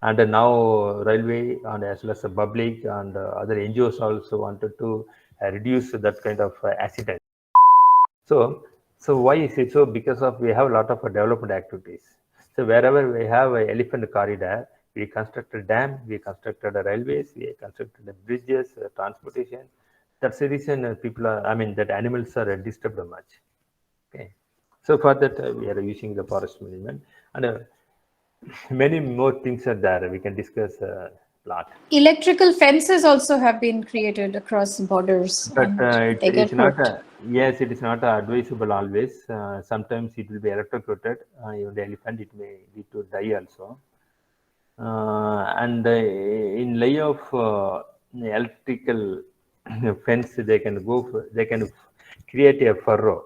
And now railway and as well as the public and other NGOs also wanted to reduce that kind of accident. So why is it so? Because of we have a lot of development activities. So wherever we have a elephant corridor, we constructed dam, we constructed railways, we constructed bridges, transportation. That's the reason people are, I mean, that animals are disturbed much. Okay. So for that, we are using the forest management, and many more things are there. We can discuss a lot. Electrical fences also have been created across borders But and it they is get not hurt. a, yes, it is not advisable always. Sometimes it will be electrocuted. Even the elephant, it may lead to die also. And in lay of electrical fence, they can go. They can create a furrow,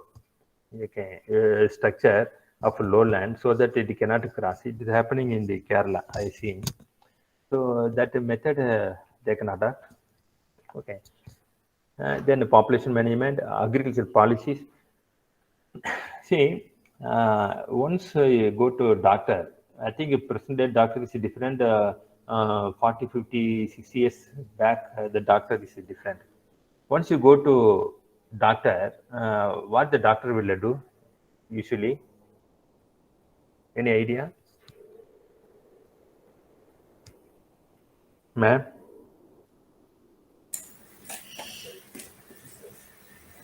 okay, structure of lowland so that it cannot cross. It is happening in the Kerala. I see. So that method they can adopt. Okay. Then the population management, agricultural policies. See, once you go to a doctor, I think a present day doctor is different. 40, 50, 60 years back, the doctor is different. Once you go to doctor, what the doctor will do usually? Any idea, ma'am?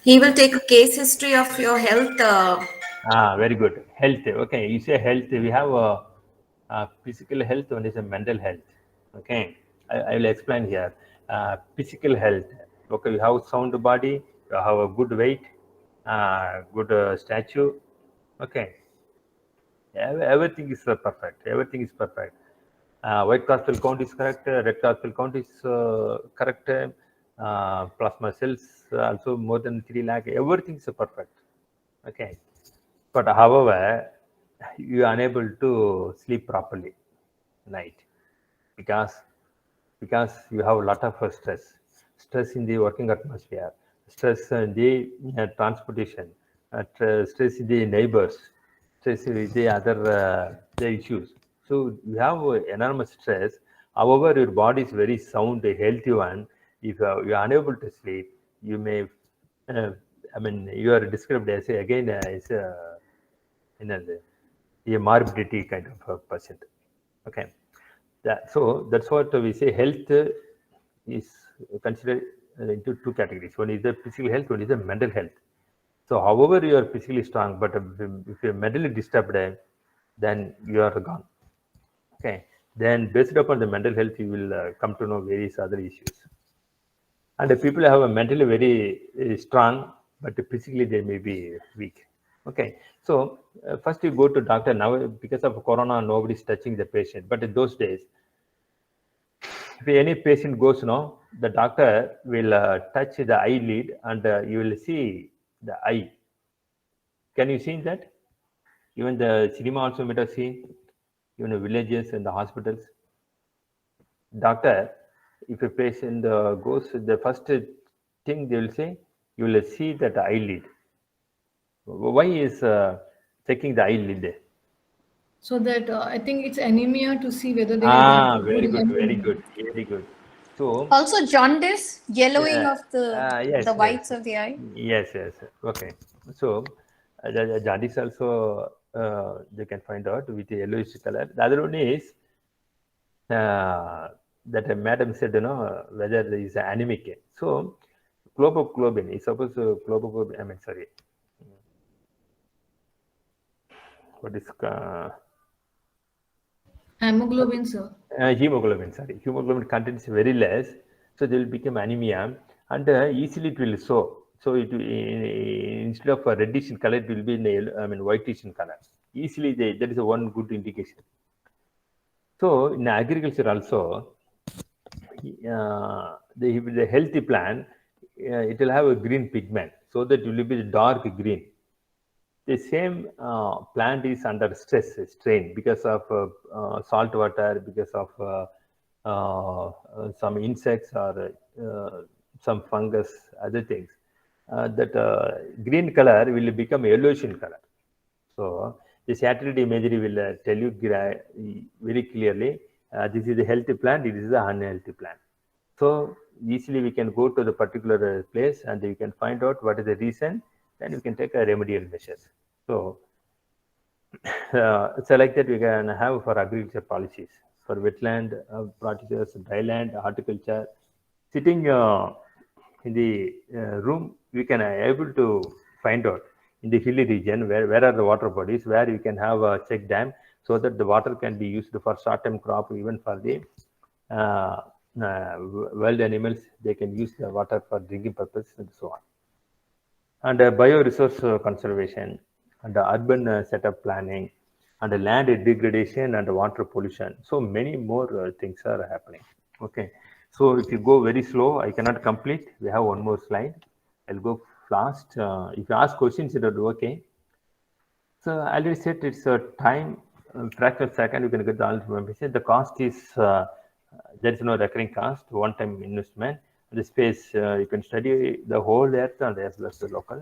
He will take a case history of your health. Very good. Health. Okay, you say health. We have a physical health, one is a mental health. Okay, I will explain here. Physical health. Okay, you have sound body, you have a good weight, good stature. Okay, everything is perfect. Everything is perfect. White corpuscle count is correct. Red corpuscle count is correct. Plasma cells also more than 3 lakh. Everything is perfect. Okay. But however, you are unable to sleep properly night because you have a lot of stress in the working atmosphere, stress in the transportation, stress in the neighbors, stress with the other the issues. So you have enormous stress. However, your body is very sound, a healthy one. If you are unable to sleep, you may. Uh, I mean, you are described as again as a morbidity kind of a patient. Okay. So that's what we say health is considered into two categories. One is the physical health, one is the mental health. So however you are physically strong, but if you're mentally disturbed, then you are gone. Okay. Then based upon the mental health, you will come to know various other issues. And the people have a mentally very strong, but physically they may be weak. Okay, so first you go to doctor. Now because of corona, nobody is touching the patient. But in those days, if any patient goes now, the doctor will touch the eyelid and you will see the eye. Can you see that? Even the cinema also might have seen, even the villages and the hospitals. Doctor, if a patient goes, the first thing they will say, you will see that eyelid. Why is checking the eyelid? So that I think it's anemia to see whether they have Very included good, very anemia. good, very good. So, Also, jaundice, yellowing yeah, of the yes, yes, whites of the eye. yes, yes. Okay. So, the jaundice also they can find out with the yellowish color. The other one is that madam said, whether there is anemic. So, globin is supposed to globin. I mean, sorry, what is Hemoglobin, sir. hemoglobin? Sorry, hemoglobin content is very less, so they will become anemia, and easily it will show. So it instead of a reddish in color, it will be in a, I mean whitish in color. Easily, that is a one good indication. So in agriculture also, the healthy plant, it will have a green pigment, so that it will be dark green. The same plant is under strain because of salt water, because of some insects or some fungus, other things. That green color will become yellowish in color. So the satellite imagery will tell you very clearly this is the healthy plant, this is the unhealthy plant. So easily we can go to the particular place and we can find out what is the reason, then we can take a remedial measures. So so like that we can have for agriculture policies, for wetland practices, dryland, horticulture. Sitting in the room, we can able to find out in the hilly region where are the water bodies, where we can have a check dam, so that the water can be used for short-term crop, even for the wild animals. They can use the water for drinking purpose and so on. And bioresource conservation, and urban setup planning, and land degradation and water pollution. So many more things are happening. Okay. So if you go very slow, I cannot complete. We have one more slide. I'll go fast. If you ask questions, it will be okay. So I already said it's a time fraction of second you can get the all information. The cost is there is no recurring cost, one-time investment. The space you can study the whole earth and as well as the local.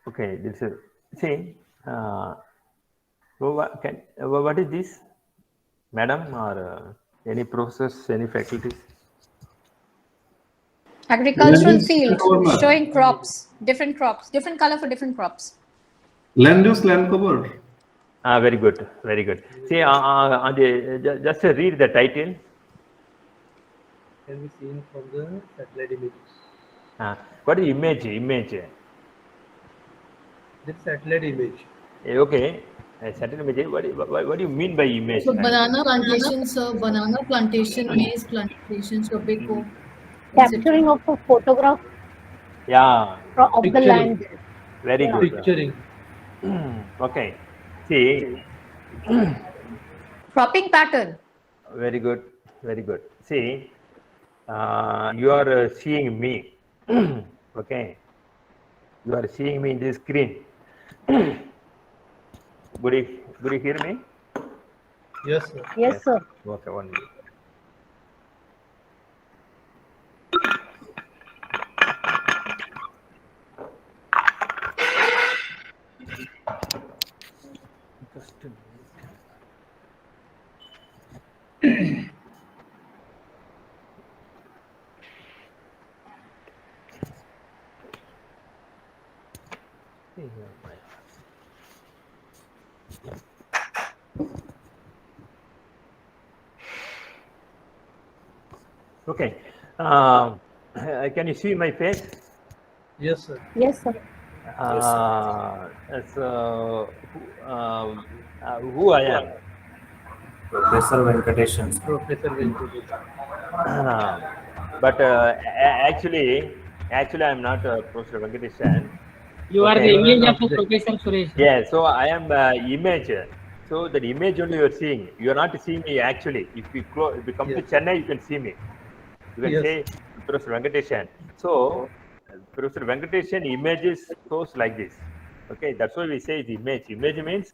Okay, this is see. What is this, madam, or any process, any faculties? Agricultural field showing crops, different color for different crops. Land use, land cover. Very good, very good. See, on the, just read the title. Can be seen from the satellite images. What is image? Image. This satellite image. Okay. Satellite image. What do you mean by image? So banana plantations, banana plantation, maize plantations, tobacco. Capturing of a photograph Yeah. of the land. Very good. Picturing. Okay. See. Cropping pattern. Very good. Very good. See, you are seeing me. Okay. You are seeing me in this screen. Could you hear me? Yes, sir. Yes, sir. Okay, one minute. Okay. Can you see my face? Yes, sir. Yes, sir. So, who I am? Professor Venkatesan. Professor Venkatesan. But actually, I'm not Professor Venkatesan. You are the image of Professor Suresh. Yeah, so I am image. So that image only you are seeing. You are not seeing me actually. If you come to Chennai, you can see me. You can say Professor Venkatesan. So Professor Venkatesan images shows like this. Okay, that's why we say the image. Image means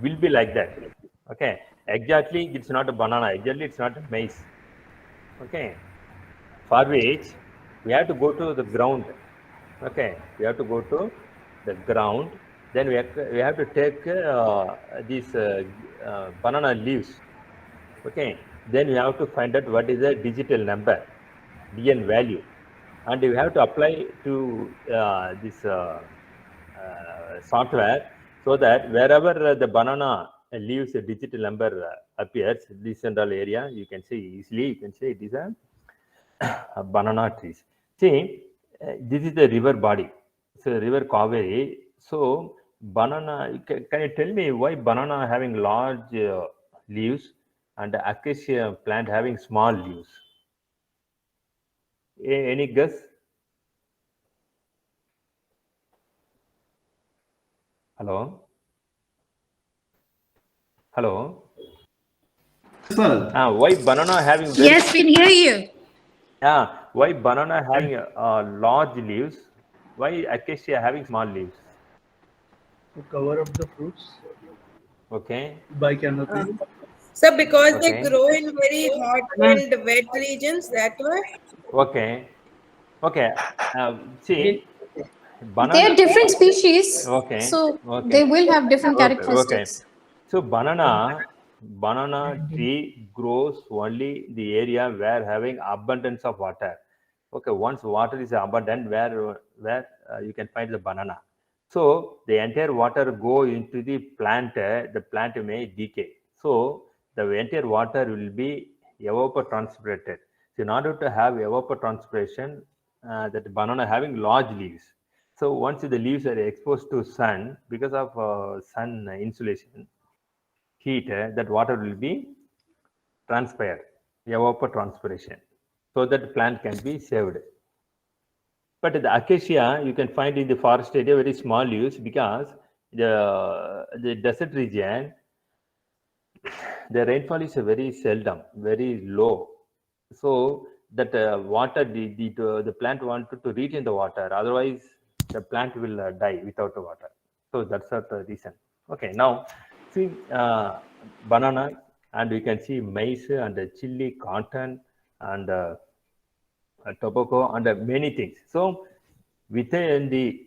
will be like that. Okay, exactly. It's not a banana. Exactly, it's not a maize. Okay, for which we have to go to the ground. Okay, we have to go to the ground. Then we have to take these banana leaves. Okay, then we have to find out what is the digital number, DN value, and we have to apply to this software, so that wherever the banana leaves a digital number appears, this central area, you can see easily. You can say it is a banana trees. See, this is the river body. So river Kaveri. So banana. Can you tell me why banana having large leaves and the acacia plant having small leaves? Any guess? Hello? Hello? Sir. Why banana having very, Yes, we can hear you. why banana having large leaves? Why acacia having small leaves? To cover up the fruits Okay. by canopy. So because Okay. they grow in very hot and wet regions, that way. Okay. Okay. See, banana. They are different species. Okay. So Okay. they will have different Okay. characteristics. So banana tree grows only in the area where having abundance of water. Okay, once water is abundant, where you can find the banana. So the entire water go into the plant may decay. So the entire water will be evapotranspirated. So in order to have evapotranspiration, that banana having large leaves. So once the leaves are exposed to sun, because of sun insulation, heat, that water will be transpired, evapotranspiration, so that plant can be saved. But the acacia, you can find in the forest area very small leaves, because the desert region, the rainfall is very seldom, very low. So that water, the plant wanted to retain the water. Otherwise, the plant will die without the water. So that's the reason. Okay, now see banana, and we can see maize and chili, cotton, and tobacco, and many things. So within the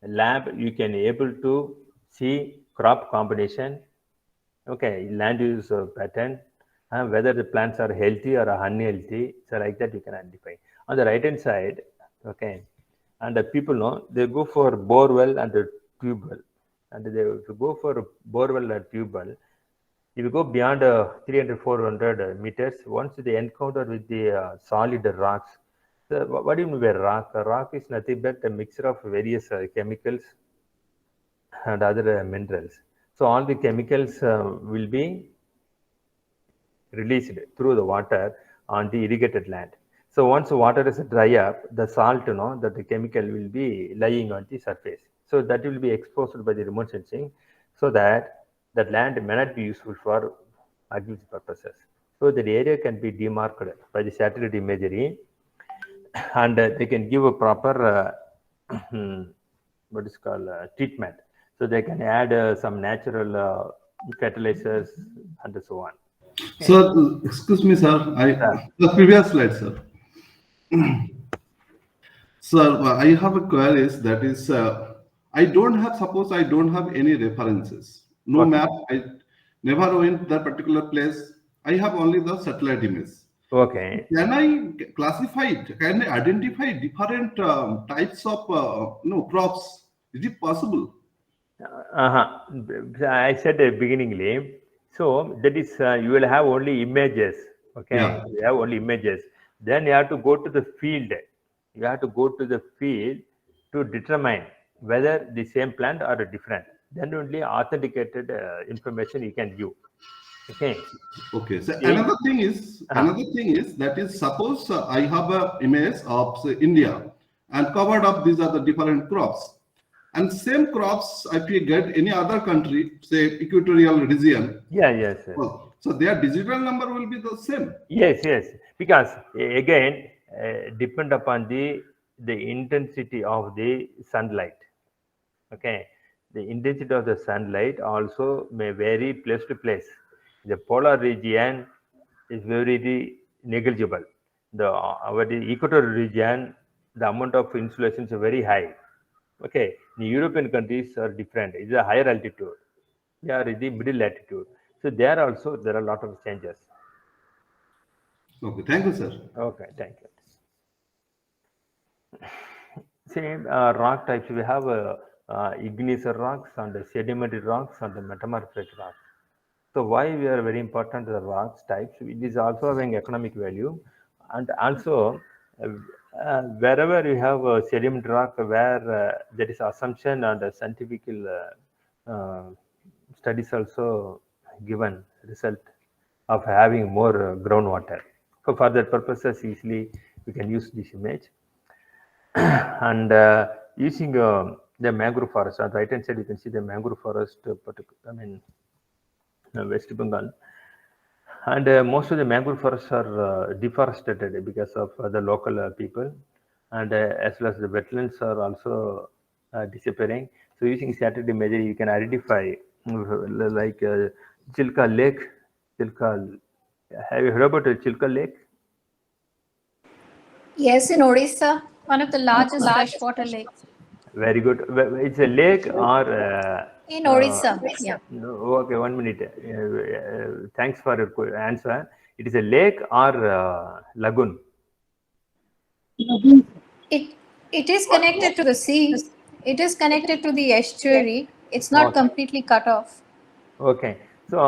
lab, you can able to see crop combination, okay, land use pattern, whether the plants are healthy or unhealthy. So like that you can identify. On the right hand side, okay, and the people know, they go for bore well and the tube well, and they go for bore well and tube well. If you go beyond 300, 400 meters, once they encounter with the solid rocks. So what do you mean by rock? A rock is nothing but a mixture of various chemicals and other minerals. So all the chemicals will be released through the water on the irrigated land. So once the water is dry up, the salt, that the chemical will be lying on the surface. So that will be exposed by the remote sensing, so that that land may not be useful for agricultural purposes. So the area can be demarked by the satellite imagery, and they can give a proper what is called treatment. So they can add some natural fertilizers and so on. Sir, excuse me, sir. The previous slide, sir. Sir, I have a query that is, suppose I don't have any references, no Okay. map, I never went that particular place. I have only the satellite image. Okay. Can I classify it? Can I identify different types of crops? Is it possible? I said beginningly. So that is you will have only images. Okay, Yeah. you have only images. Then you have to go to the field. You have to go to the field to determine whether the same plant or different. Then only authenticated information you can give. Okay. Okay. So See? another thing is that is, suppose I have a image of, say, India, and covered up these are the different crops, and same crops if you get any other country, say equatorial region. Yeah. Yes. Yes. Well, so their digital number will be the same. Yes. Yes. Because again, depend upon the intensity of the sunlight. Okay, the intensity of the sunlight also may vary place to place. The polar region is very negligible. The equatorial region, the amount of insulation is very high. Okay, the European countries are different. It's a higher altitude. They are in the middle latitude. So there are a lot of changes. Okay, thank you, sir. Okay, thank you. Same rock types, we have igneous rocks and sedimentary rocks and metamorphic rocks. So why we are very important to the rocks types? It is also having economic value, and also wherever you have a sedimentary rock where there is assumption and scientific studies also given result of having more groundwater. So for that purposes, easily we can use this image. And using the mangrove forest, on the right hand side you can see the mangrove forest, West Bengal, and most of the mangrove forests are deforested because of the local people, and as well as the wetlands are also disappearing. So using satellite imagery, you can identify like Chilka Lake. Have you heard about Chilka Lake? Yes, in Odisha, one of the largest freshwater lakes. Very good. It's a lake or In Orissa. Yeah. no, okay, 1 minute. Thanks for your answer. It is a lake or lagoon? It is connected to the sea. It is connected to the estuary. It's not completely cut off. Okay. So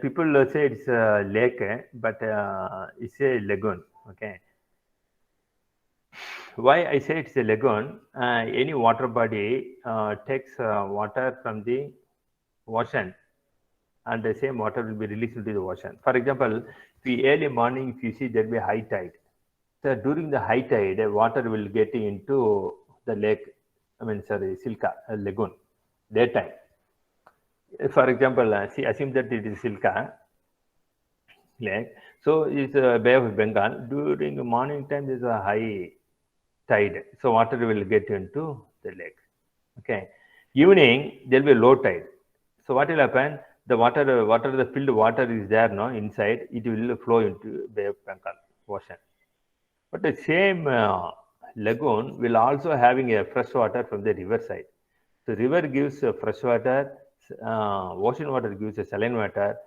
people say it's a lake, but it's a lagoon. Okay. Why I say it's a lagoon? Any water body takes water from the ocean, and the same water will be released into the ocean. For example, early morning, if you see there will be high tide. So during the high tide, water will get into the lake. Silka lagoon. Daytime. For example, assume that it is Silka lake. So it's a Bay of Bengal. During the morning time, there's a high tide. So water will get into the lake. Okay. Evening, there will be low tide. So what will happen? The water, the filled water is there, no, inside. It will flow into Bay of Bengal ocean. But the same lagoon will also having a fresh water from the river side. So river gives fresh water, ocean water gives saline water.